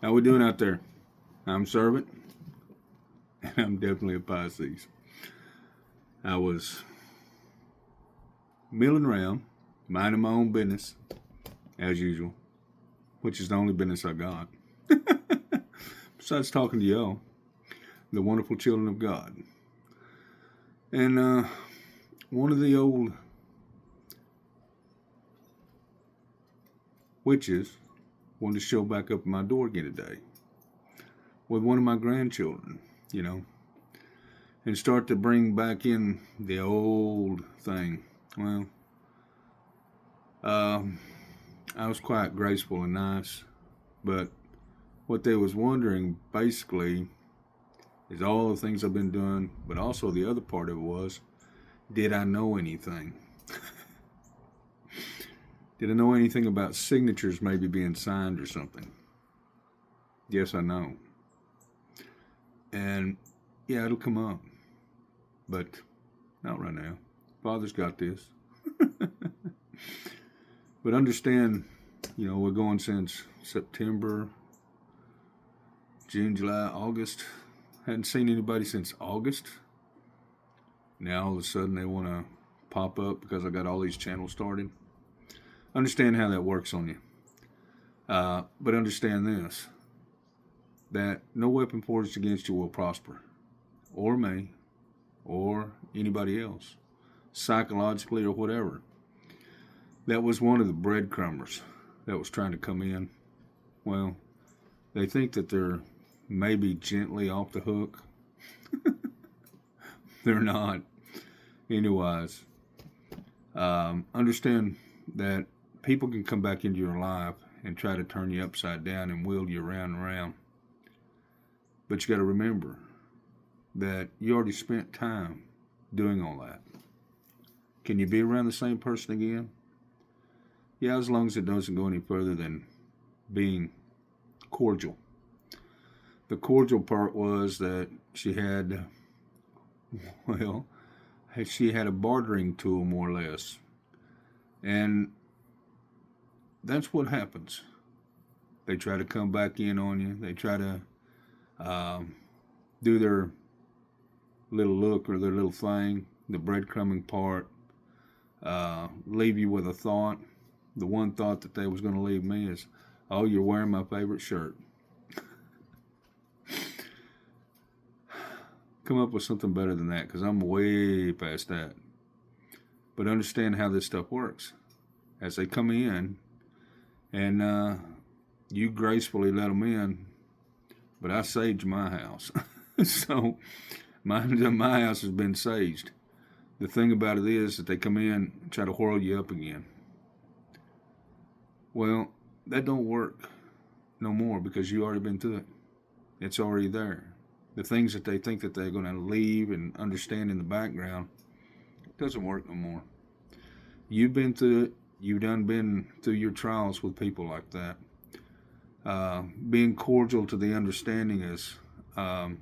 How we doing out there? I'm Servant, and I'm definitely a Pisces. I was milling around, minding my own business, as usual, which is the only business I got. Besides talking to y'all, the wonderful children of God. And one of the old witches wanted to show back up at my door again today with one of my grandchildren, you know, and start to bring back in the old thing. Well, I was quite graceful and nice, but what they was wondering basically is all the things I've been doing, but also the other part of it was, did I know anything? Did I know anything about signatures maybe being signed or something? Yes, I know. And yeah, it'll come up, but not right now. Father's got this. But understand, we're going since September, June, July, August. Hadn't seen anybody since August. Now all of a sudden they want to pop up because I got all these channels started. Understand how that works on you. But understand this, that no weapon forged against you will prosper, or me, or anybody else, psychologically or whatever. That was one of the breadcrumbers that was trying to come in. Well, they think that they're maybe gently off the hook. They're not. Anyways, understand that people can come back into your life and try to turn you upside down and wheel you around and around. But you got to remember that you already spent time doing all that. Can you be around the same person again? Yeah, as long as it doesn't go any further than being cordial. The cordial part was that she had a bartering tool, more or less. And that's what happens. They try to come back in on you. They try to do their little look or their little thing, the breadcrumbing part, leave you with a thought. The one thought that they was going to leave me is, oh, you're wearing my favorite shirt. Come up with something better than that, because I'm way past that. But understand how this stuff works. As they come in, and you gracefully let them in, but I saged my house. So my house has been saged. The thing about it is that they come in and try to whirl you up again. Well, that don't work no more, because you already been through it. It's already there. The things that they think that they're going to leave and understand in the background, it doesn't work no more. You've been through it. You've done been through your trials with people like that. Being cordial to the understanding is not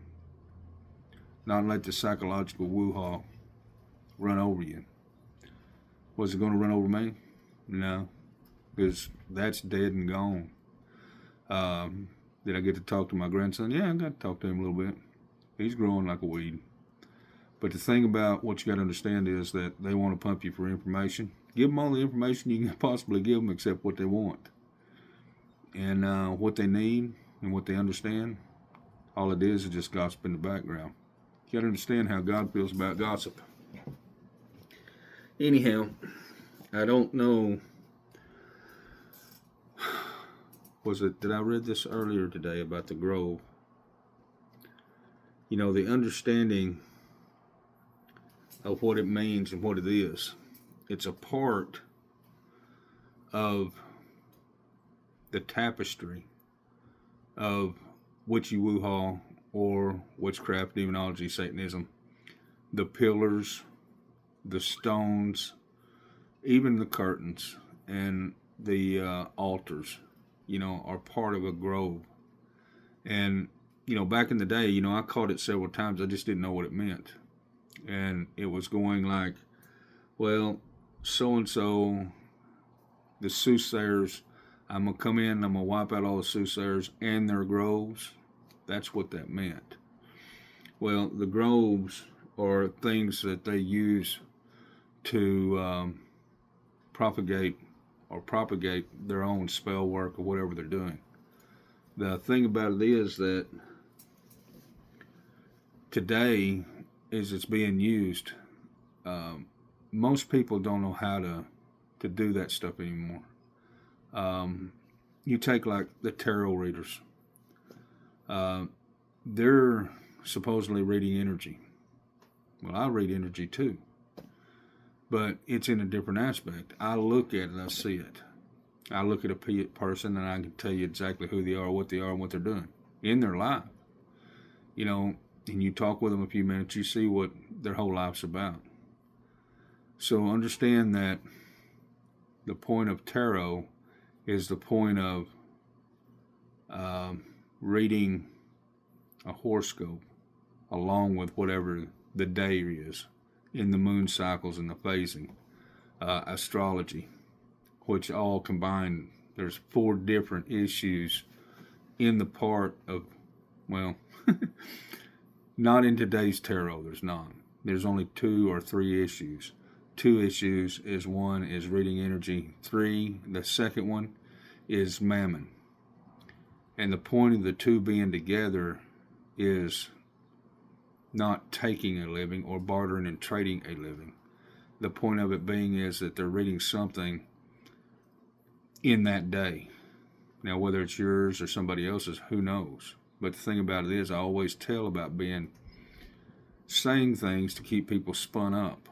let the psychological woo-haw run over you. Was it going to run over me? No, because that's dead and gone. Did I get to talk to my grandson? Yeah, I got to talk to him a little bit. He's growing like a weed. But the thing about what you got to understand is that they want to pump you for information. Give them all the information you can possibly give them, except what they want. And what they need and what they understand, all it is just gossip in the background. You got to understand how God feels about gossip. Anyhow, I don't know. Did I read this earlier today about the grove? The understanding of what it means and what it is. It's a part of the tapestry of witchy woo-haw or witchcraft, demonology, Satanism. The pillars, the stones, even the curtains and the altars, are part of a grove. And, back in the day, I caught it several times. I just didn't know what it meant. And it was going like, well, so-and-so, the soothsayers I'm going to come in and I'm going to wipe out all the soothsayers and their groves. That's what that meant. Well, the groves are things that they use to propagate their own spell work or whatever they're doing. The thing about it is that today, as it's being used, most people don't know how to do that stuff anymore. You take like the tarot readers. They're supposedly reading energy. Well, I read energy too, but it's in a different aspect. I look at it, I see it. I look at a person and I can tell you exactly who they are, what they are, and what they're doing in their life. You know, and you talk with them a few minutes, you see what their whole life's about. So understand that the point of tarot is the point of reading a horoscope along with whatever the day is in the moon cycles and the phasing, astrology, which all combined, there's 4 different issues in the part of, well, not in today's tarot, there's not. There's only 2 or 3 issues. 2 issues is, 1 is reading energy. 3, the second one is mammon. And the point of the 2 being together is not taking a living or bartering and trading a living. The point of it being is that they're reading something in that day. Now, whether it's yours or somebody else's, who knows? But the thing about it is, I always tell about saying things to keep people spun up,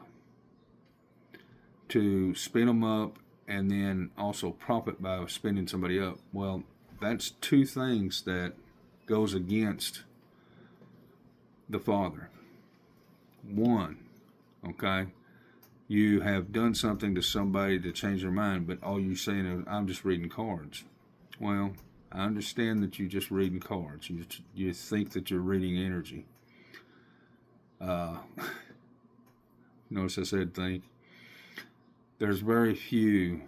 to spin them up, and then also profit by spinning somebody up. Well, that's 2 things that goes against the Father. 1, okay, you have done something to somebody to change their mind, but all you're saying is, I'm just reading cards. Well, I understand that you're just reading cards. You think that you're reading energy. Notice I said think. There's very few,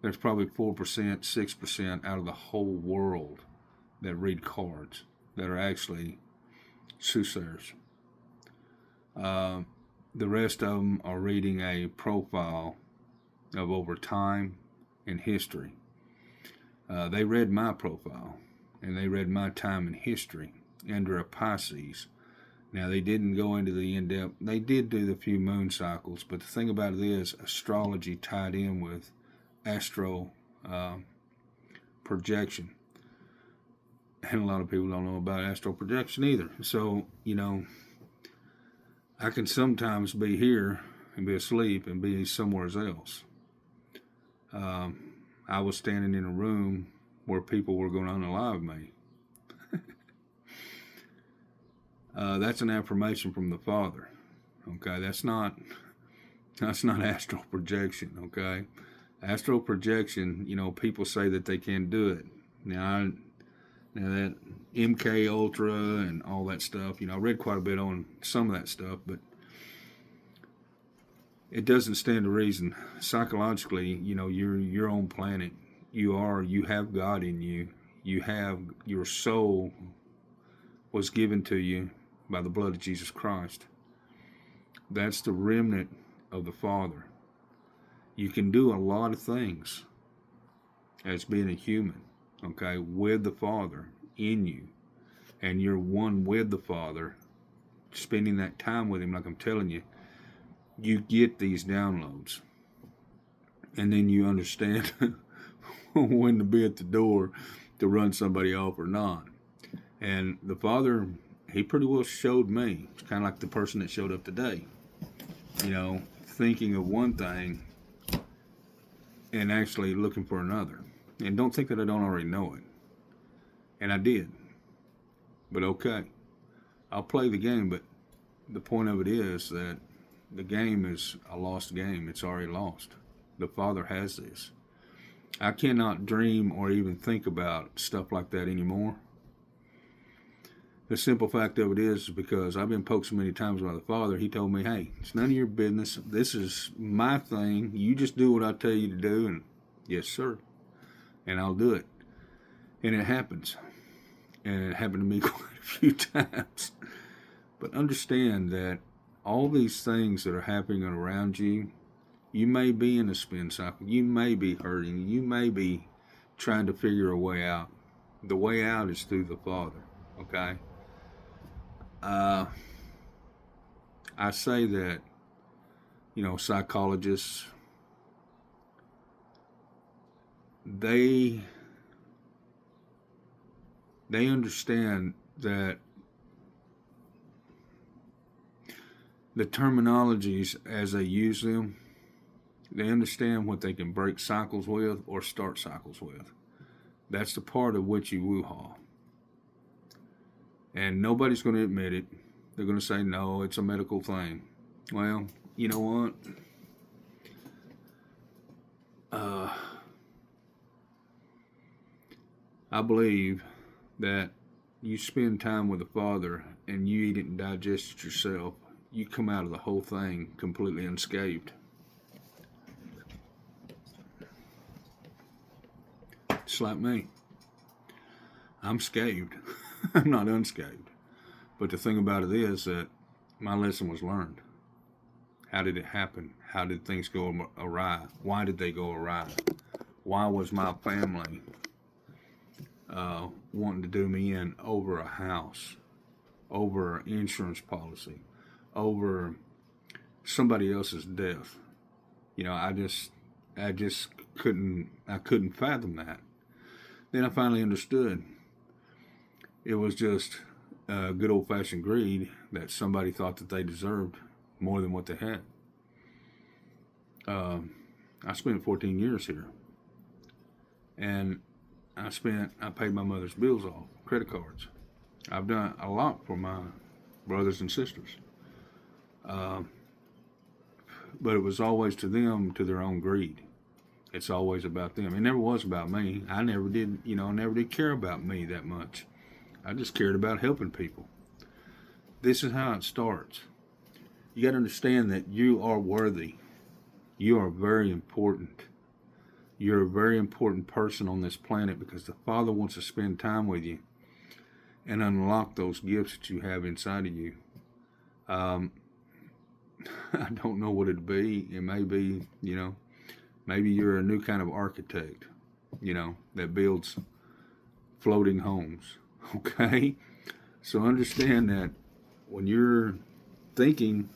there's probably 4%, 6% out of the whole world that read cards that are actually soothsayers. The rest of them are reading a profile of over time and history. They read my profile, and they read my time in history under a Pisces. Now, they didn't go into the in-depth. They did do the few moon cycles, but the thing about it is astrology tied in with astro projection. And a lot of people don't know about astral projection either. So, you know, I can sometimes be here and be asleep and be somewhere else. I was standing in a room where people were going to unalive me. That's an affirmation from the Father. Okay, that's not astral projection. Okay, astral projection. You know, people say that they can't do it. Now that MK Ultra and all that stuff. You know, I read quite a bit on some of that stuff, but it doesn't stand to reason. Psychologically, you know, you're your own planet. You have God in you. You have your soul was given to you by the blood of Jesus Christ. That's the remnant of the Father. You can do a lot of things as being a human, okay, with the Father in you. And you're one with the Father, spending that time with Him, like I'm telling you, you get these downloads. And then you understand when to be at the door to run somebody off or not. And the Father, He pretty well showed me. It's kind of like the person that showed up today. You know, thinking of one thing and actually looking for another. And don't think that I don't already know it. And I did. But okay. I'll play the game, but the point of it is that the game is a lost game. It's already lost. The Father has this. I cannot dream or even think about stuff like that anymore. The simple fact of it is because I've been poked so many times by the Father, He told me, hey, it's none of your business. This is my thing. You just do what I tell you to do. And yes, sir. and I'll do it. And it happens. And it happened to me quite a few times. But understand that all these things that are happening around you, you may be in a spin cycle. You may be hurting. You may be trying to figure a way out. The way out is through the Father. Okay? I say that, psychologists, they understand that the terminologies as they use them, they understand what they can break cycles with or start cycles with. That's the part of which you woo-haw. And nobody's going to admit it. They're going to say, no, it's a medical thing. Well, you know what? I believe that you spend time with the Father and you eat it and digest it yourself, you come out of the whole thing completely unscathed. Just like me. I'm scathed. I'm not unscathed. But the thing about it is that my lesson was learned. How did it happen? How did things go awry? Why did they go awry? Why was my family wanting to do me in over a house, over an insurance policy, over somebody else's death? I just couldn't fathom that. Then I finally understood. It was just good old-fashioned greed that somebody thought that they deserved more than what they had. I spent 14 years here, and I paid my mother's bills off, credit cards. I've done a lot for my brothers and sisters. But it was always to them, to their own greed. It's always about them. It never was about me. I never did care about me that much. I just cared about helping people. This is how it starts. You got to understand that you are worthy. You are very important. You're a very important person on this planet because the Father wants to spend time with you and unlock those gifts that you have inside of you. I don't know what it'd be. It may be, maybe you're a new kind of architect, that builds floating homes. Okay? So understand that when you're thinking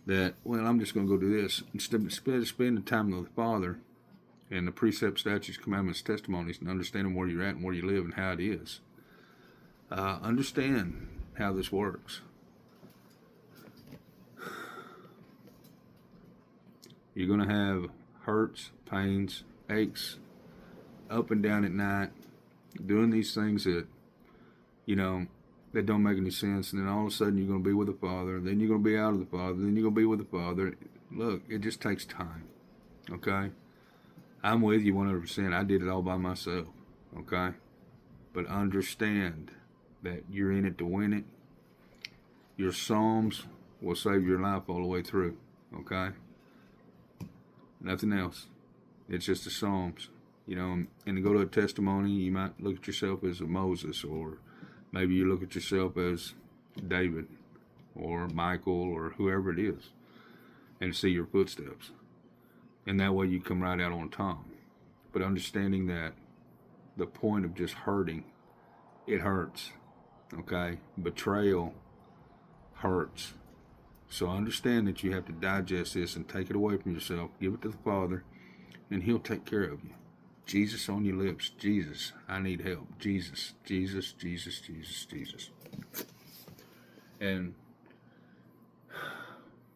that, well, I'm just going to go do this, instead of spending time with the Father and the precepts, statutes, commandments, testimonies, and understanding where you're at and where you live and how it is, understand how this works. You're going to have hurts, pains, aches, up and down at night, doing these things that, that don't make any sense. And then all of a sudden you're going to be with the Father. Then you're going to be out of the Father. Then you're going to be with the Father. Look, it just takes time. Okay? I'm with you 100%. I did it all by myself. Okay? But understand that you're in it to win it. Your Psalms will save your life all the way through. Okay? Nothing else. It's just the Psalms. And to go to a testimony, you might look at yourself as a Moses, or maybe you look at yourself as David or Michael or whoever it is, and see your footsteps. And that way you come right out on top. But understanding that the point of just hurting, it hurts. Okay? Betrayal hurts. So understand that you have to digest this and take it away from yourself. Give it to the Father, and He'll take care of you. Jesus on your lips. Jesus, I need help. Jesus, Jesus, Jesus, Jesus, Jesus. And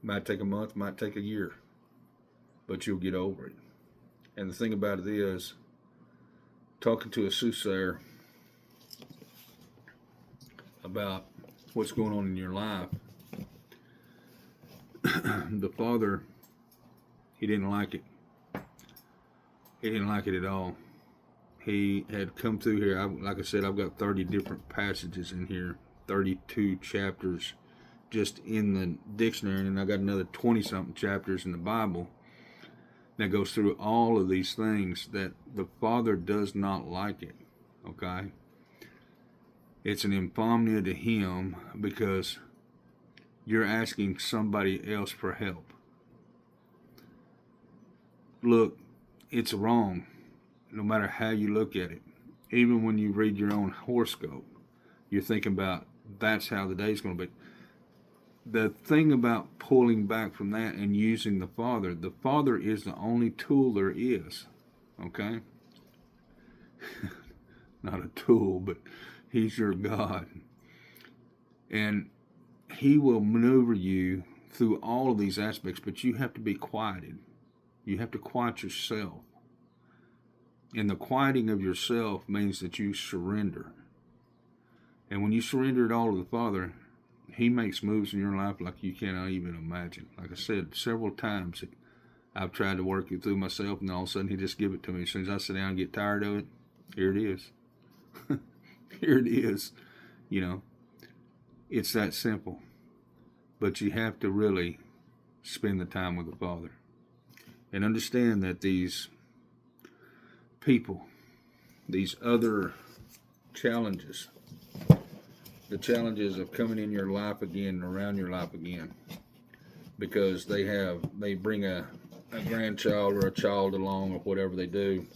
might take a month, might take a year, but you'll get over it. And the thing about it is, talking to a soothsayer about what's going on in your life, the Father, He didn't like it. He didn't like it at all. He had come through here. Like I said, I've got 30 different passages in here, 32 chapters just in the dictionary, and I got another 20-something chapters in the Bible that goes through all of these things, that the Father does not like it. Okay? It's an insomnia to him because you're asking somebody else for help. Look, it's wrong no matter how you look at it. Even when you read your own horoscope, you're thinking about that's how the day's going to be. The thing about pulling back from that and using the Father is the only tool there is. Okay? Not a tool, but He's your God. And He will maneuver you through all of these aspects, but you have to be quieted. You have to quiet yourself. And the quieting of yourself means that you surrender. And when you surrender it all to the Father, He makes moves in your life like you cannot even imagine. Like I said, several times I've tried to work it through myself, and all of a sudden He just give it to me. As soon as I sit down and get tired of it, here it is. Here it is. You know, it's that simple. But you have to really spend the time with the Father. And understand that these people, these other challenges, the challenges of coming in your life again and around your life again, because they bring a grandchild or a child along or whatever they do,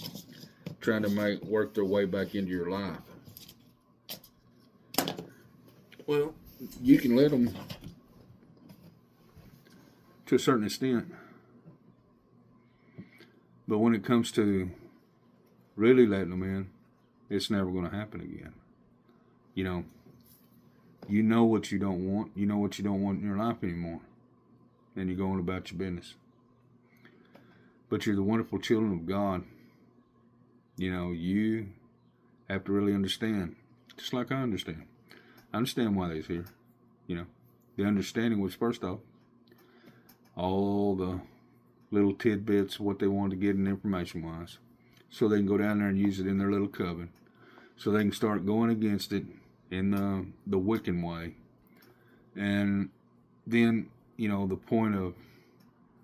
trying to work their way back into your life. Well, you can let them to a certain extent, but when it comes to really letting them in, it's never going to happen again. You know what you don't want. You know what you don't want in your life anymore. And you're going about your business. But you're the wonderful children of God. You have to really understand. Just like I understand. I understand why they're here. The understanding was, first off, all the little tidbits of what they wanted to get in information-wise. So they can go down there and use it in their little coven. So they can start going against it in the Wiccan way. And then, the point of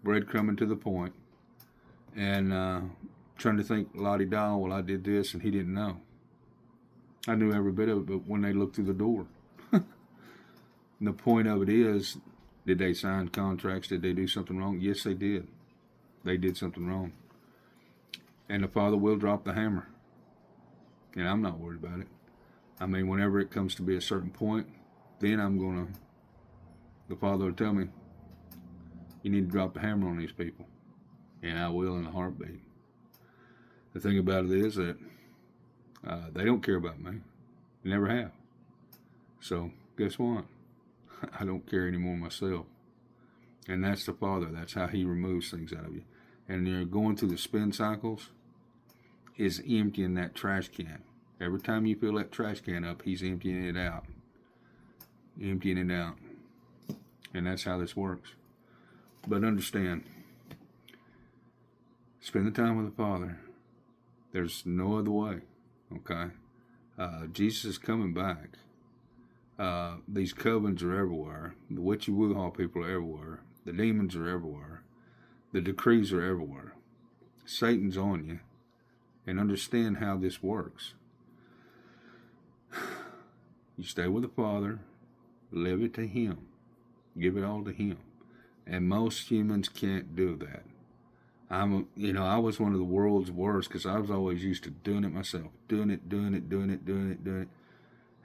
breadcrumbing to the point and trying to think, la-di-da, well, I did this and he didn't know. I knew every bit of it, but when they looked through the door. The point of it is, did they sign contracts? Did they do something wrong? Yes, they did. They did something wrong. And the Father will drop the hammer. And I'm not worried about it. I mean, whenever it comes to be a certain point, then the Father will tell me, you need to drop the hammer on these people. And I will in a heartbeat. The thing about it is that they don't care about me. They never have. So, guess what? I don't care anymore myself. And that's the Father. That's how He removes things out of you. And you're going through the spin cycles, is emptying that trash can. Every time you fill that trash can up, He's emptying it out. Emptying it out. And that's how this works. But understand, spend the time with the Father. There's no other way. Okay? Jesus is coming back. These covens are everywhere. The witchy woo-haw people are everywhere. The demons are everywhere. The decrees are everywhere. Satan's on you. And understand how this works. You stay with the Father. Live it to Him. Give it all to Him. And most humans can't do that. I was one of the world's worst because I was always used to doing it myself. Doing it.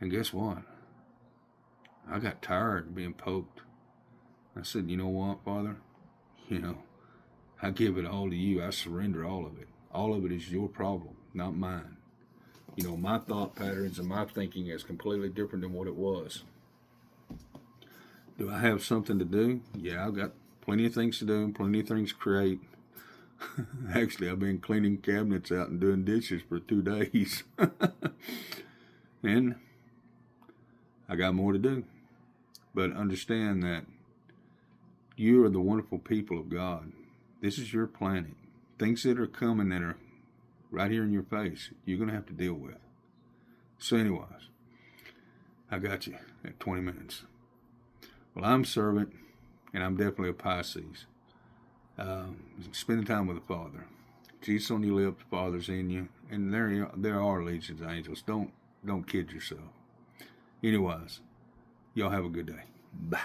And guess what? I got tired of being poked. I said, you know what, Father? I give it all to you. I surrender all of it. All of it is your problem, not mine. My thought patterns and my thinking is completely different than what it was. Do I have something to do? Yeah, I've got plenty of things to do, plenty of things to create. Actually, I've been cleaning cabinets out and doing dishes for 2 days. And I got more to do. But understand that you are the wonderful people of God. This is your planet. Things that are coming that are right here in your face, you're going to have to deal with. So anyways, I got you at 20 minutes. Well, I'm servant, and I'm definitely a Pisces. Spending time with the Father. Jesus on your lips, Father's in you, and there are legions of angels. Don't kid yourself. Anyways, y'all have a good day. Bye.